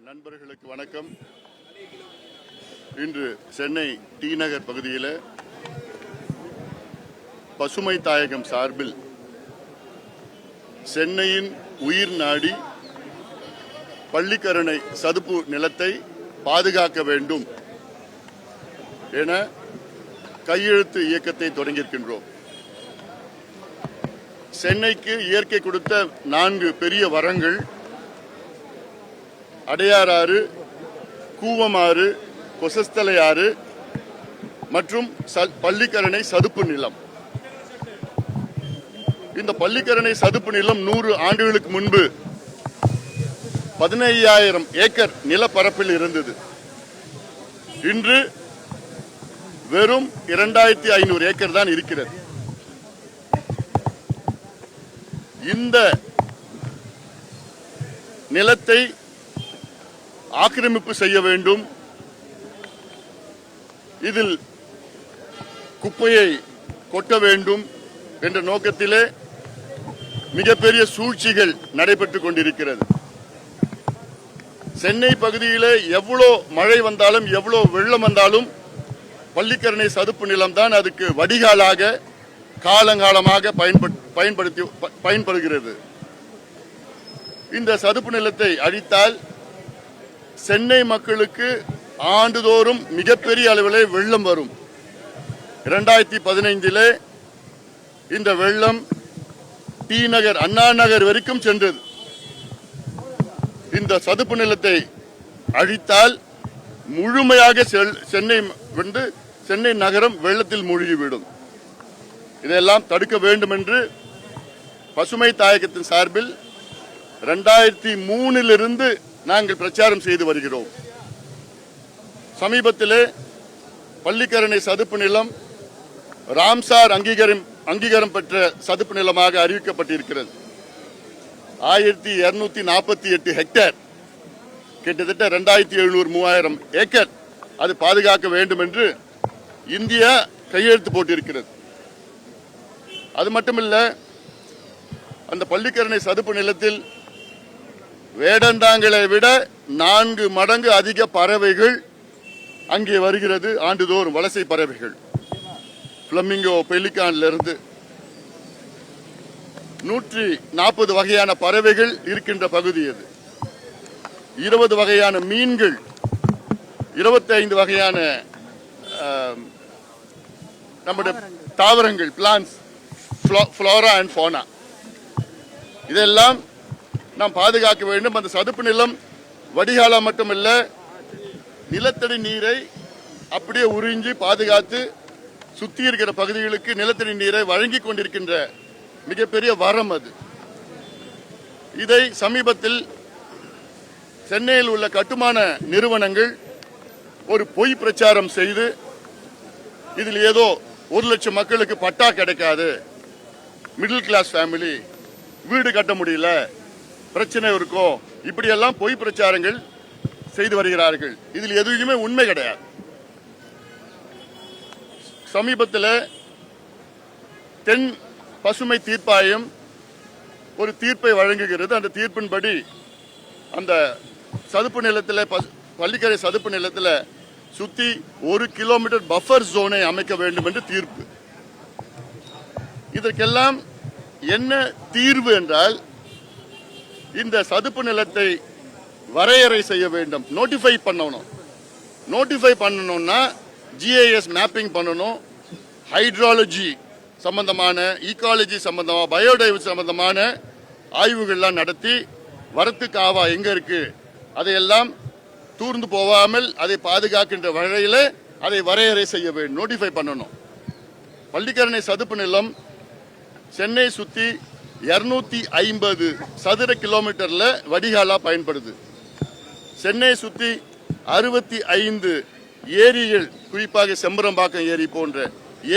நண்பர்களுக்கு வணக்கம். இன்று சென்னை டி நகர் பகுதியில் பசுமை தாயகம் சார்பில் சென்னையின் உயிர் நாடி பள்ளிக்கரணை சதுப்பு நிலத்தை பாதுகாக்க வேண்டும் என கையெழுத்து இயக்கத்தை தொடங்கியிருக்கின்றோம். சென்னைக்கு இயற்கை கொடுத்த 4 பெரிய வரங்கள் அடையாறு, கூவமாறு, கொசஸ்தலை ஆறு மற்றும் பள்ளிக்கரணை சதுப்பு நிலம். இந்த பள்ளிக்கரணை சதுப்பு நிலம் 100 ஆண்டுகளுக்கு முன்பு 15,000 ஏக்கர் நிலப்பரப்பில் இருந்தது. இன்று வெறும் 2,500 ஏக்கர் தான் இருக்கிறது. இந்த நிலத்தை ஆக்கிரமிப்பு செய்ய வேண்டும், இதில் குப்பையை கொட்ட வேண்டும் என்ற நோக்கத்திலே மிகப்பெரிய சூழ்ச்சிகள் நடைபெற்றுக் கொண்டிருக்கிறது. சென்னை பகுதியிலே எவ்வளோ மழை வந்தாலும் எவ்வளோ வெள்ளம் வந்தாலும் பள்ளிக்கரணை சதுப்பு நிலம்தான் அதுக்கு வடிகாலாக காலங்காலமாக பயன்படுகிறது. இந்த சதுப்பு நிலத்தை அழித்தால் சென்னை மக்களுக்கு ஆண்டுதோறும் மிகப்பெரிய அளவிலே வெள்ளம் வரும். 2015 இந்த வெள்ளம் டி நகர், அண்ணா நகர் வரைக்கும் சென்றது. இந்த சதுப்பு நிலத்தை அழித்தால் முழுமையாக சென்னை நகரம் வெள்ளத்தில் மூழ்கிவிடும். இதெல்லாம் தடுக்க வேண்டும் என்று பசுமை தாயகத்தின் சார்பில் 2003 நாங்கள் பிரச்சாரம் செய்து வருகிறோம். சமீபத்திலே பள்ளிக்கரணை சதுப்பு நிலம் ராம்சார் அங்கீகாரம் பெற்ற சதுப்பு நிலமாக அறிவிக்கப்பட்டிருக்கிறது. 1248 ஹெக்டேர், கிட்டத்தட்ட 2,700-3,000 ஏக்கர் அது பாதுகாக்க வேண்டும் என்று இந்தியா கையெழுத்து போட்டிருக்கிறது. அது மட்டுமல்ல, அந்த பள்ளிக்கரணை சதுப்பு நிலத்தில் வேடந்தாங்களை விட 4 மடங்கு அதிக பறவைகள் அங்கே வருகிறது. ஆண்டுதோறும் வலசை பறவைகள், பிளமிங்கோ, பெலிகான்ல இருந்து 140 வகையான பறவைகள் இருக்கின்ற பகுதி அது. 20 வகையான மீன்கள், 25 வகையான நம்முடைய தாவரங்கள், பிளான்ஸ், ஃப்ளோரா அண்ட் ஃபோனா, இதெல்லாம் நாம் பாதுகாக்க வேண்டும். அந்த சதுப்பு நிலம் வடிகாலா மட்டுமல்ல, நிலத்தடி நீரை அப்படியே உறிஞ்சி பாதுகாத்து சுத்தி இருக்கிற பகுதிகளுக்கு நிலத்தடி நீரை வழங்கி கொண்டிருக்கின்ற மிகப்பெரிய வரம் அது. இதை சமீபத்தில் சென்னையில் உள்ள கட்டுமான நிறுவனங்கள் ஒரு பொய் பிரச்சாரம் செய்து, இதில் ஏதோ 1 லட்சம் மக்களுக்கு பட்டா கிடைக்காது, மிடில் கிளாஸ் ஃபேமிலி, வீடு கட்ட முடியல, பிரச்சனை இருக்கும், இப்படியெல்லாம் பொய் பிரச்சாரங்கள் செய்து வருகிறார்கள். இதில் எதுவுமே உண்மை கிடையாது. சமீபத்தில் தென் பசுமை தீர்ப்பாயம் ஒரு தீர்ப்பை வழங்குகிறது. அந்த தீர்ப்பின்படி அந்த சதுப்பு நிலத்தில், பள்ளிக்கரை சதுப்பு நிலத்தில் சுத்தி 1 கிலோமீட்டர் பஃபர் ஜோனை அமைக்க வேண்டும் என்று தீர்ப்பு. இதற்கெல்லாம் என்ன தீர்வு என்றால், இந்த சதுப்பு நிலத்தை வரையறை செய்ய வேண்டும், நோட்டிஃபை பண்ணணும். நோட்டிஃபை பண்ணணும்னா ஜிஐஎஸ் மேப்பிங் பண்ணணும், ஹைட்ராலஜி சம்பந்தமான, ஈகாலஜி சம்பந்தமான, பயோடைவர்சிட்டி சம்பந்தமான ஆய்வுகள்லாம் நடத்தி, வரத்து காவா எங்க இருக்கு அதையெல்லாம் தூர்ந்து போகாமல் அதை பாதுகாக்கின்ற வகையில் அதை வரையறை செய்ய வேண்டும், நோட்டிஃபை பண்ணணும். பள்ளிக்கரணை சதுப்பு நிலம் சென்னை சுத்தி 250 சதுர கிலோமீட்டர்ல வடிகாலா பயன்படுது. சென்னை சுத்தி 65 ஏரிகள், குறிப்பாக செம்பரம்பாக்கம் ஏரி போன்ற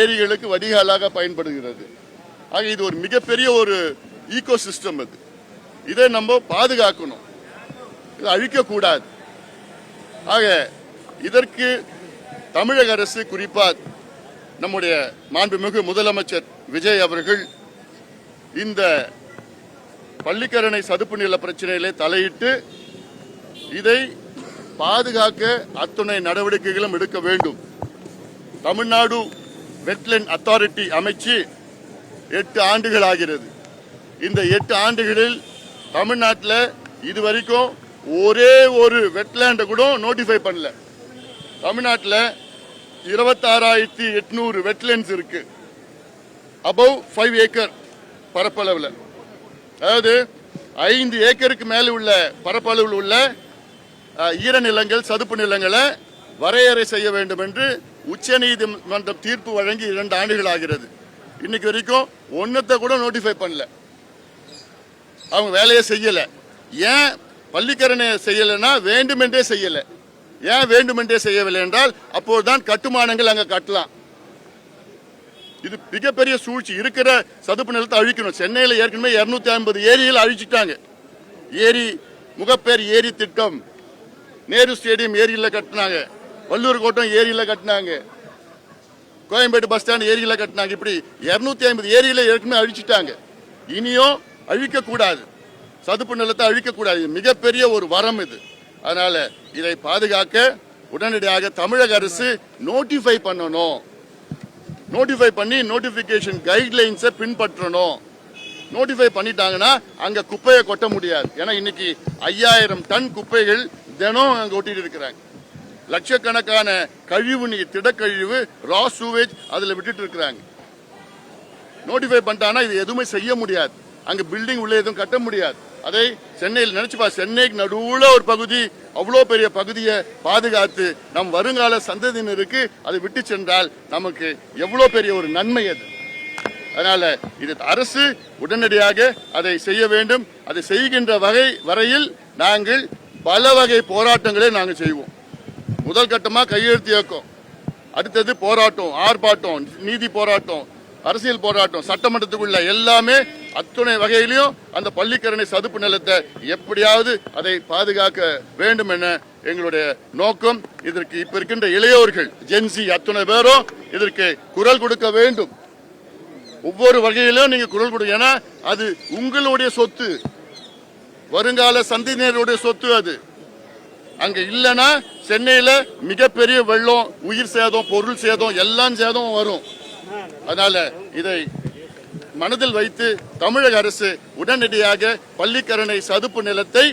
ஏரிகளுக்கு வடிகாலாக பயன்படுகிறது. ஆக இது ஒரு மிகப்பெரிய ஒரு ஈகோ சிஸ்டம். அது இதை நம்ம பாதுகாக்கணும், இதை அழிக்கக்கூடாது. ஆக இதற்கு தமிழக அரசு, குறிப்பாக நம்முடைய மாண்புமிகு முதலமைச்சர் விஜய் அவர்கள் இந்த பள்ளிக்கரணை சதுப்பு நில பிரச்சனையிலே தலையிட்டு இதை பாதுகாக்க அத்துணை நடவடிக்கைகளும் எடுக்க வேண்டும். தமிழ்நாடு வெட்லேண்ட் அத்தாரிட்டி அமைச்சு 8 ஆண்டுகள் ஆகிறது. இந்த 8 ஆண்டுகளில் தமிழ்நாட்டில் இதுவரைக்கும் ஒரே ஒரு வெட்லேண்டை கூட நோட்டிஃபை பண்ணல. தமிழ்நாட்டில் 26,800 வெட்லேண்ட்ஸ் இருக்கு, அபவ் 5 ஏக்கர் பரப்பளவில். அதாவது 5 ஏக்கருக்கு மேல உள்ள பரப்பளவில் உள்ள ஈரநிலங்கள், சதுப்பு நிலங்களை வரையறை செய்ய வேண்டும் என்று உச்சநீதிமன்றம் தீர்ப்பு வழங்கி 2 ஆண்டுகள் ஆகிறது. இன்னைக்கு வரைக்கும் ஒன்னத்தை கூட நோட்டிஃபை பண்ணல. அவங்க வேலையை செய்யல. ஏன் பள்ளிக்கரணை செய்யலைன்னா வேண்டுமென்றே செய்யல. ஏன் வேண்டுமென்றே செய்யவில்லை என்றால் அப்போதுதான் கட்டுமானங்கள் அங்க கட்டலாம். இது மிகப்பெரிய சூழ்ச்சி. இருக்கிற சதுப்பு நிலத்தை அழிக்கணும். சென்னையில் ஏற்கனவே 250 ஏரியில் அழிச்சிட்டாங்க. ஏரி, முகப்பேர் ஏரி திட்டம், நேரு ஸ்டேடியம் ஏரியில கட்டினாங்க, வள்ளூர் கோட்டம் ஏரியில கட்டினாங்க, கோயம்பேடு பஸ் ஸ்டாண்ட் ஏரியில கட்டினாங்க. இப்படி 250 ஏரியில ஏற்கனவே அழிச்சிட்டாங்க. இனியும் அழிக்க கூடாது, சதுப்பு நிலத்தை அழிக்க கூடாது. மிகப்பெரிய ஒரு வரம் இது. அதனால இதை பாதுகாக்க உடனடியாக தமிழக அரசு நோட்டிஃபை பண்ணணும். நோட்டிஃபை பண்ணி நோட்டிபிகேஷன் கைட்லைன்ஸை பின்பற்றணும். நோட்டிஃபை பண்ணிட்டாங்கன்னா அங்க குப்பையை கொட்ட முடியாது. ஏன்னா இன்னைக்கு 5000 டன் குப்பைகள் தினம் அங்க ஒட்டிட்டு இருக்கிறாங்க. லட்சக்கணக்கான கழிவு நீர், திடக்கழிவு, ரா சூவேஜ் அதுல விட்டுட்டு இருக்கிறாங்க. நோட்டிஃபை பண்ணிட்டாங்கன்னா இது எதுவுமே செய்ய முடியாது. அங்க பில்டிங் உள்ள எதுவும் கட்ட முடியாது. அதை சென்னையில் நினைச்சுப்பா, சென்னைக்கு நடுவுல ஒரு பகுதி, அவ்வளோ பெரிய பகுதியை பாதுகாத்து நம் வருங்கால சந்ததியினருக்கு அதை விட்டு சென்றால் நமக்கு எவ்வளோ பெரிய ஒரு நன்மை அது. அதனால இது அரசு உடனடியாக அதை செய்ய வேண்டும். அதை செய்கின்ற வரையில் நாங்கள் பல வகை போராட்டங்களை நாங்கள் செய்வோம். முதல் கட்டமா கையெழுத்து இயக்கம், அடுத்தது போராட்டம், ஆர்ப்பாட்டம், நீதி போராட்டம், அரசியல் போராட்டம், சட்டமன்றத்துக்குள்ள எல்லாமே அத்துணை வகையிலையும் அந்த பள்ளிக்கரணை சதுப்பு நிலத்தை எப்படியாவது அதை பாதுகாக்க வேண்டும் என எங்களுடைய நோக்கம். இதற்கு இப்ப இருக்கின்ற இளையோர்கள், ஜென்சி அத்துணை பேரும் இதற்கு குரல் கொடுக்க வேண்டும். ஒவ்வொரு வகையிலும் நீங்க குரல் கொடுங்க. ஏன்னா அது உங்களுடைய சொத்து, வருங்கால சந்ததியினருடைய சொத்து. அது அங்க இல்லைன்னா சென்னையில மிகப்பெரிய வெள்ளம், உயிர் சேதம், பொருள் சேதம், எல்லாம் சேதம் வரும். அதனால இதை மனதில் வைத்து தமிழக அரசு உடனடியாக பள்ளிக்கரணை சதுப்பு நிலத்தை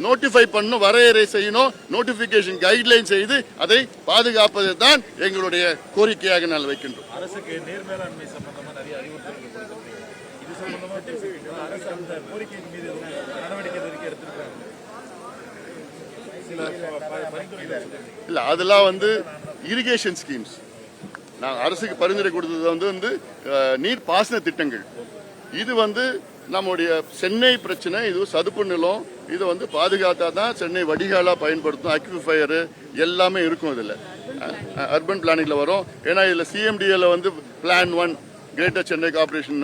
நோட்டிஃபை பண்ணணும், வரையறை செய்யணும், நோட்டிபிகேஷன் கைட்லைன் செய்து அதை பாதுகாப்பது தான் எங்களுடைய கோரிக்கையாக நான் வைக்கின்றோம். அரசுக்கு நீர் மேலாண்மை சம்பந்தமா நிறைய அறிவுறுத்தல்கள் கொடுத்திருக்கீங்க. இது சம்பந்தமா பேசிக்கிட்டோம். அரசு அந்த கோரிக்கையின் மீது நடவடிக்கை எடுத்திருக்காங்க. சில பரிந்துரைகள் இல்ல, அதெல்லாம் இரிகேஷன் ஸ்கீம்ஸ். நான் அரசுக்கு பரிந்துரை கொடுத்தது நீர் பாசன திட்டங்கள். இது நம்முடைய சென்னை பிரச்சனை. இது சதுப்பு நிலம். இது பாதுகாத்தா தான் சென்னை வடிகாலா பயன்படுத்தும். அக்விஃபயர் எல்லாமே இருக்கும். இதுல அர்பன் பிளானிங்ல வரும். ஏன்னா இதுல சிஎம்டிஏல plan 1 greater Chennai corporation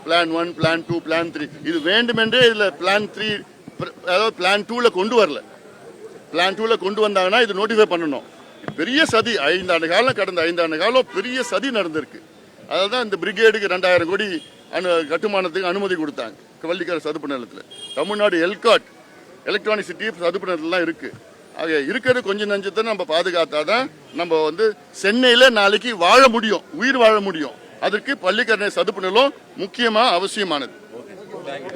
plan 1, plan 2, plan 3 இது வேண்டுமென்றே இதுல பிளான் 3, அதாவது பிளான் 2ல கொண்டு வரல. பிளான் 2ல கொண்டு வந்தாங்கன்னா இது நோட்டிஃபை பண்ணணும். பெரிய சதி 5 ஆண்டு காலம், கடந்த 5 ஆண்டு காலம் பெரிய சதி நடந்திருக்கு. அதான் இந்த பிரிகேடுக்கு 2000 கோடி கட்டுமானத்துக்கு அனுமதி கொடுத்தாங்க பள்ளிக்கரணை சதுப்பு நிலத்தில். தமிழ்நாடு எல்காட், எலக்ட்ரானிக் சிட்டி சதுப்பு நிலத்துலாம் இருக்கு. ஆக இருக்கிறது கொஞ்சம் நஞ்சத்தை நம்ம பாதுகாத்தாதான் நம்ம சென்னையில நாளைக்கு வாழ முடியும், உயிர் வாழ முடியும். அதற்கு பள்ளிக்கரணை சதுப்பு நிலம் முக்கியமா அவசியமானது.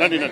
நன்றி.